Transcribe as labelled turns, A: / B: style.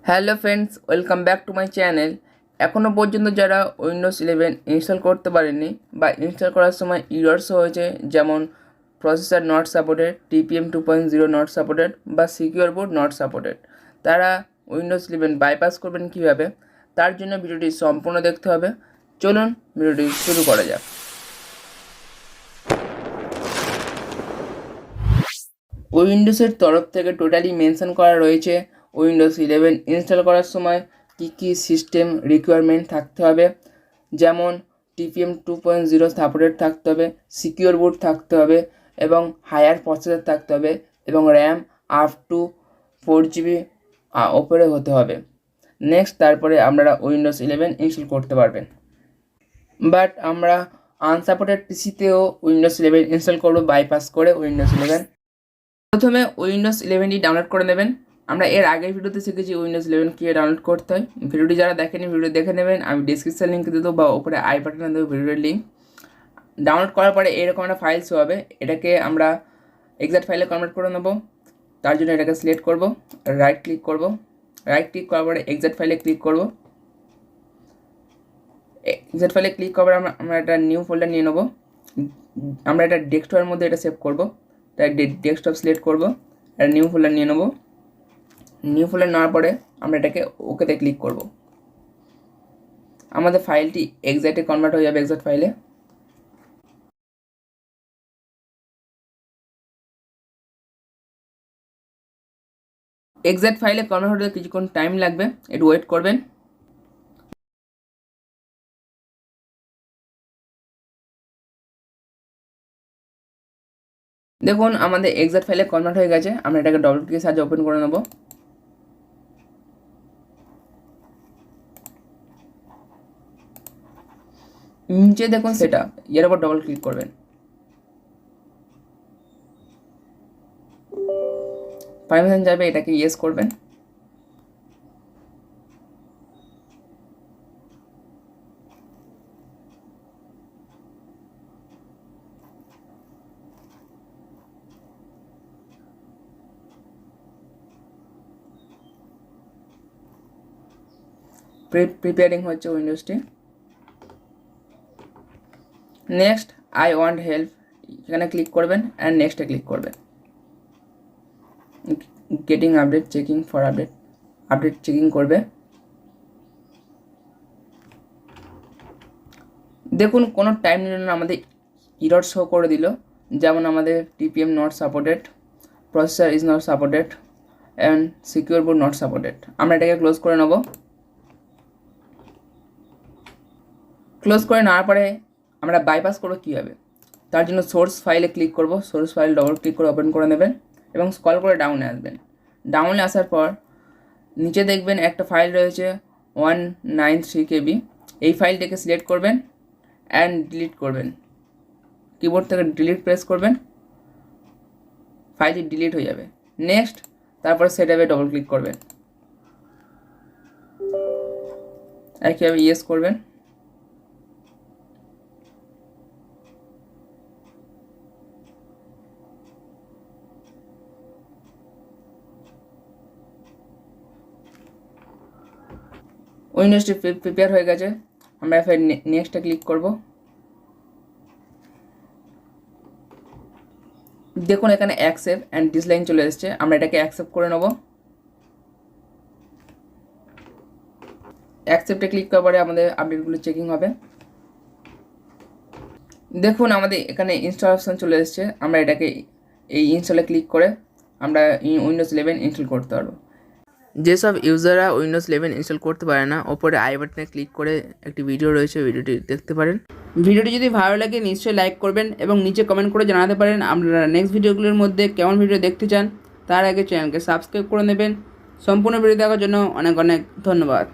A: Hello friends, welcome back to my channel. এখনও পর্যন্ত যারা উইন্ডোজ 11 ইনস্টল করতে পারেননি বা ইনস্টল করার সময় ইরর্স হয়েছে, যেমন processor not supported, TPM 2.0 not supported বা সিকিউর বোর্ড নট সাপোর্টেড, তারা উইন্ডোজ 11 বাইপাস করবেন কীভাবে, তার জন্য ভিডিওটি সম্পূর্ণ দেখতে হবে। চলুন ভিডিওটি শুরু করা যাক। উইন্ডোজের তরফ থেকে টোটালি মেনশন করা রয়েছে উইন্ডোজ 11 ইনস্টল করার সময় কী কী সিস্টেম রিকোয়ারমেন্ট থাকতে হবে, যেমন টিপিএম 2.0 সাপোর্টেড থাকতে হবে, সিকিউর বুট থাকতে হবে এবং হায়ার প্রসেসর থাকতে হবে এবং র্যাম আপ টু 4 GB ওপরে হতে হবে। নেক্সট, তারপরে আপনারা উইন্ডোজ 11 ইনস্টল করতে পারবেন। বাট আমরা আনসাপোর্টেড পিসিতেও উইন্ডোজ 11 ইনস্টল করব বাইপাস করে উইন্ডোজ 11। প্রথমে উইন্ডোজ 11টি ডাউনলোড করে নেবেন। আমরা এর আগের ভিডিওতে শিখেছি উইন্ডোজ 11 কীভাবে ডাউনলোড করতে হয়। ভিডিওটি যারা দেখেনি ভিডিও দেখে নেবেন, আমি ডিসক্রিপশন লিঙ্ক দিয়ে দেবো বা ওপরে আই বাটনে দেবো ভিডিওর লিঙ্ক। ডাউনলোড করার পরে এরকম একটা ফাইল শো হবে, এটাকে আমরা এক্সাক্ট ফাইলে কনভার্ট করে নেব। তার জন্য এটাকে সিলেক্ট করব, রাইট ক্লিক করব, রাইট ক্লিক করার পরে এক্সাক্ট ফাইলে ক্লিক করব। এক্সাক্ট ফাইলে ক্লিক করার পরে আমরা একটা নিউ ফোল্ডার নিয়ে নেব। আমরা এটা ডেস্কটপের মধ্যে এটা সেভ করব, তাই ডেস্কটপ সিলেক্ট করব, আর নিউ ফোল্ডার নিয়ে নেব। নিউ ফোল্ডার নেওয়ার পরে আমরা এটাকে ওকেতে ক্লিক করব। আমাদের ফাইলটি এক্সাক্টে কনভার্ট হয়ে যাবে এক্সাক্ট ফাইলে। এক্সাক্ট ফাইলে কনভার্ট হতে কিছুক্ষণ টাইম লাগবে, একটু ওয়েট করবেন। দেখুন আমাদের এক্সাক্ট ফাইলে কনভার্ট হয়ে গেছে। আমরা এটাকে ডবল ক্লিকের সাহায্যে ওপেন করে নেব। নিচে দেখুন সেটা, এর উপর ডবল ক্লিক করবেন। পারমিশন যাবে, এটাকে ইয়েস করবেন। প্রিপেয়ারিং হচ্ছে উইন্ডোজটি। নেক্সট, আই ওয়ান্ট হেল্প, এখানে ক্লিক করবেন অ্যান্ড নেক্সটে ক্লিক করবেন। Getting update, checking for update, update checking করবে। দেখুন কোনো টাইম নিল না, আমাদের ইরর শো করে দিল, যেমন আমাদের TPM not supported, processor is not supported and secure board not supported. আমরা এটাকে ক্লোজ করে নেব। ক্লোজ করে নেওয়ার পরে আমরা বাইপাস করবো কীভাবে, তার জন্য সোর্স ফাইলে ক্লিক করব। সোর্স ফাইল ডবল ক্লিক করে ওপেন করে নেবেন এবং স্ক্রল করে ডাউনে আসবেন। ডাউনে আসার পর নিচে দেখবেন একটা ফাইল রয়েছে 193 KB। এই ফাইলটাকে সিলেক্ট করবেন অ্যান্ড ডিলিট করবেন। কিবোর্ড থেকে ডিলিট প্রেস করবেন, ফাইলটি ডিলিট হয়ে যাবে। নেক্সট, তারপর সেটআপে ডবল ক্লিক করবেন, একইভাবে ইয়েস করবেন। উইন্ডোজটি প্রিপেয়ার হয়ে গেছে। আমরা ফের নেক্সটে ক্লিক করব। দেখুন এখানে অ্যাকসেপ্ট অ্যান্ড ডিসলাইন চলে এসেছে, আমরা এটাকে অ্যাকসেপ্ট করে নেব। অ্যাকসেপ্টে ক্লিক করার পরে আমাদের আপডেটগুলো চেকিং হবে। দেখুন আমাদের এখানে ইনস্টল অপশান চলে এসেছে, আমরা এটাকে এই ইনস্টলে ক্লিক করে আমরা উইন্ডোজ 11 ইনস্টল করতে পারবো। যেসব ইউজাররা উইন্ডোজ 11 ইনস্টল করতে পারে না, ওপরে আই বাটনে ক্লিক করে একটি ভিডিও রয়েছে, ভিডিওটি দেখতে পারেন। ভিডিওটি যদি ভালো লাগে নিশ্চয়ই লাইক করবেন এবং নিচে কমেন্ট করে জানাতে পারেন আপনারা নেক্সট ভিডিওগুলোর মধ্যে কেমন ভিডিও দেখতে চান। তার আগে চ্যানেলকে সাবস্ক্রাইব করে নেবেন। সম্পূর্ণ ভিডিও দেখার জন্য অনেক অনেক ধন্যবাদ।